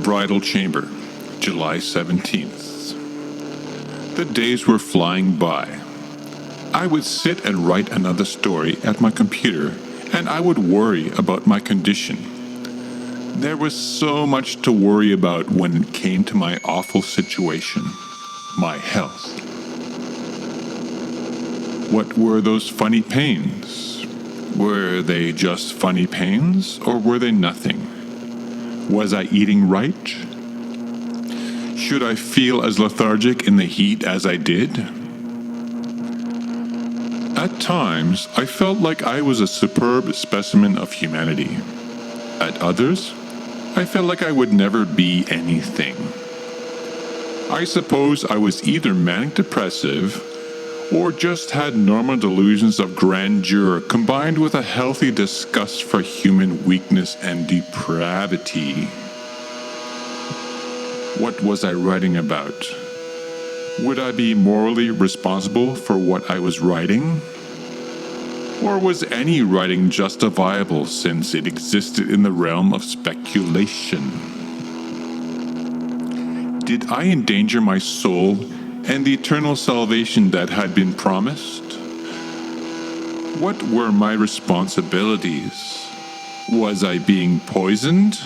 Bridal Chamber, July 17th. The days were flying by. I would sit and write another story at my computer, and I would worry about my condition. There was so much to worry about when it came to my awful situation, my health. What were those funny pains? Were they just funny pains, or were they nothing? Was I eating right? Should I feel as lethargic in the heat as I did? At times, I felt like I was a superb specimen of humanity. At others, I felt like I would never be anything. I suppose I was either manic depressive or just had normal delusions of grandeur combined with a healthy disgust for human weakness and depravity. What was I writing about? Would I be morally responsible for what I was writing? Or was any writing justifiable since it existed in the realm of speculation? Did I endanger my soul and the eternal salvation that had been promised? What were my responsibilities? Was I being poisoned?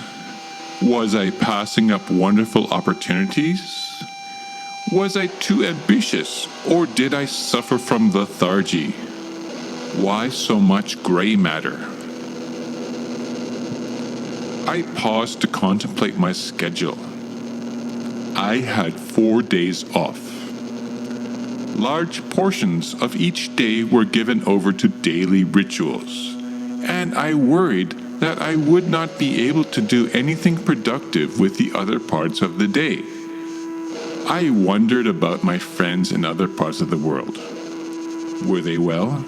Was I passing up wonderful opportunities? Was I too ambitious, or did I suffer from lethargy? Why so much gray matter? I paused to contemplate my schedule. I had 4 days off. Large portions of each day were given over to daily rituals, and I worried that I would not be able to do anything productive with the other parts of the day. I wondered about my friends in other parts of the world. Were they well?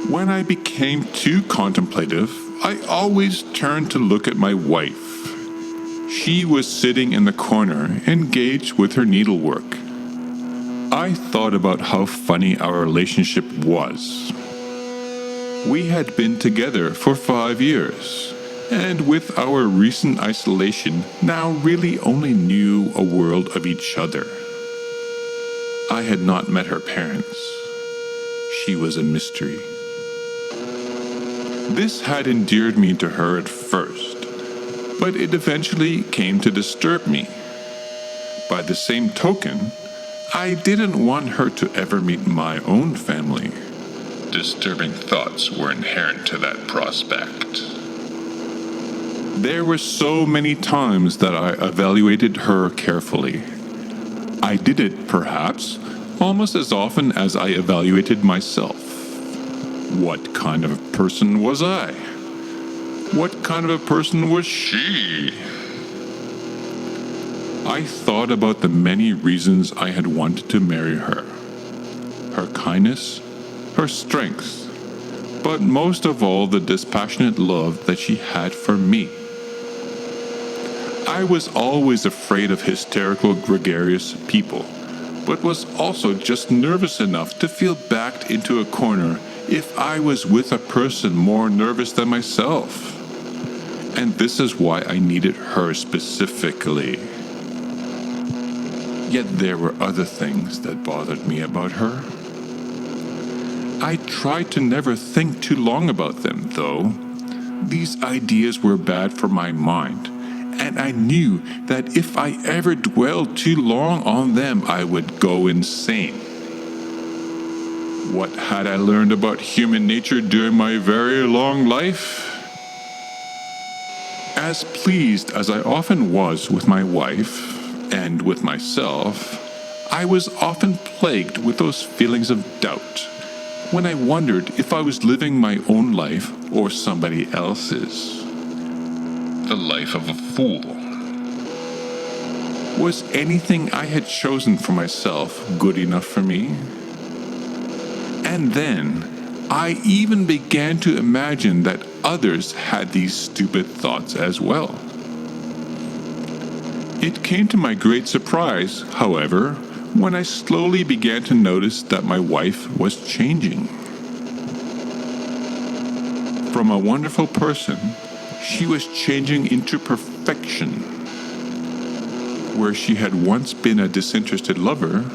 When I became too contemplative, I always turned to look at my wife. She was sitting in the corner, engaged with her needlework. I thought about how funny our relationship was. We had been together for 5 years, and with our recent isolation, now really only knew a world of each other. I had not met her parents. She was a mystery. This had endeared me to her at first, but it eventually came to disturb me. By the same token, I didn't want her to ever meet my own family. Disturbing thoughts were inherent to that prospect. There were so many times that I evaluated her carefully. I did it, perhaps, almost as often as I evaluated myself. What kind of a person was I? What kind of a person was she? I thought about the many reasons I had wanted to marry her. Her kindness, her strength, but most of all the dispassionate love that she had for me. I was always afraid of hysterical, gregarious people, but was also just nervous enough to feel backed into a corner if I was with a person more nervous than myself. And this is why I needed her specifically. Yet there were other things that bothered me about her. I tried to never think too long about them, though. These ideas were bad for my mind, and I knew that if I ever dwelled too long on them, I would go insane. What had I learned about human nature during my very long life? As pleased as I often was with my wife, and with myself, I was often plagued with those feelings of doubt, when I wondered if I was living my own life or somebody else's. The life of a fool. Was anything I had chosen for myself good enough for me? And then, I even began to imagine that others had these stupid thoughts as well. It came to my great surprise, however, when I slowly began to notice that my wife was changing. From a wonderful person she was changing into perfection. Where she had once been a disinterested lover,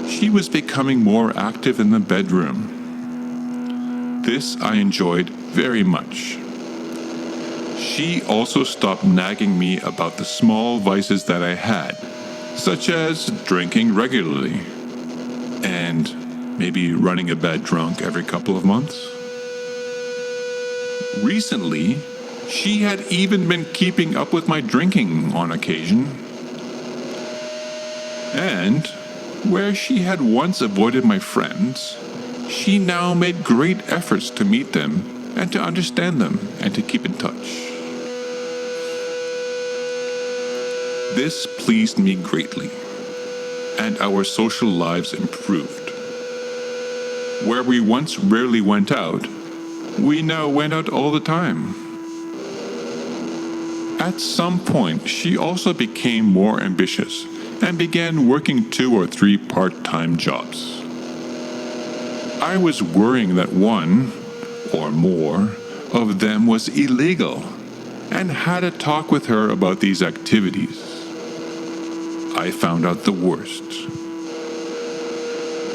she was becoming more active in the bedroom. This I enjoyed very much. She also stopped nagging me about the small vices that I had, such as drinking regularly and maybe running a bed drunk every couple of months. Recently, she had even been keeping up with my drinking on occasion. And where she had once avoided my friends, she now made great efforts to meet them and to understand them and to keep in touch. This pleased me greatly, and our social lives improved. Where we once rarely went out, we now went out all the time. At some point, she also became more ambitious and began working 2 or 3 part-time jobs. I was worrying that one, or more, of them was illegal and had a talk with her about these activities. I found out the worst.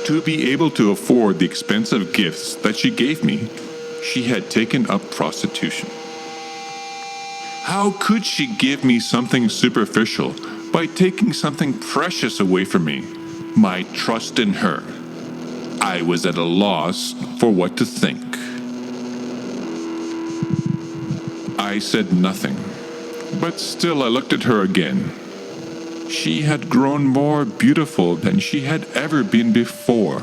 To be able to afford the expensive gifts that she gave me, she had taken up prostitution. How could she give me something superficial by taking something precious away from me, my trust in her? I was at a loss for what to think. I said nothing, but still I looked at her again. She had grown more beautiful than she had ever been before,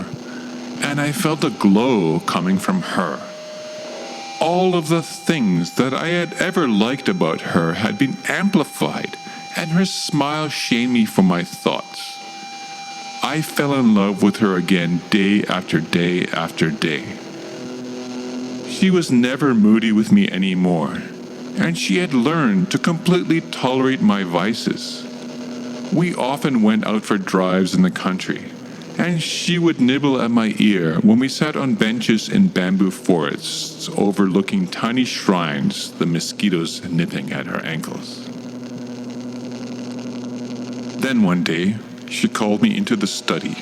and I felt a glow coming from her. All of the things that I had ever liked about her had been amplified, and her smile shamed me from my thoughts. I fell in love with her again day after day after day. She was never moody with me anymore, and she had learned to completely tolerate my vices. We often went out for drives in the country, and she would nibble at my ear when we sat on benches in bamboo forests overlooking tiny shrines, the mosquitoes nipping at her ankles. Then one day, she called me into the study.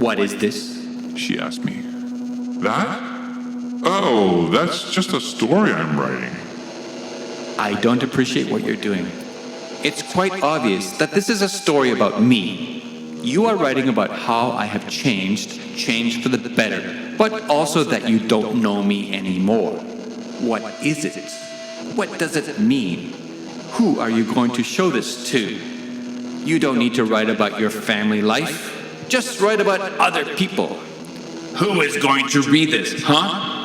"What is this?" she asked me. That? Oh, that's just a story I'm writing. "I don't appreciate what you're doing. It's quite obvious that this is a story about me. You are writing about how I have changed for the better, but also that you don't know me anymore. What is it? What does it mean? Who are you going to show this to? You don't need to write about your family life. Just write about other people." "Who is going to read this, huh?"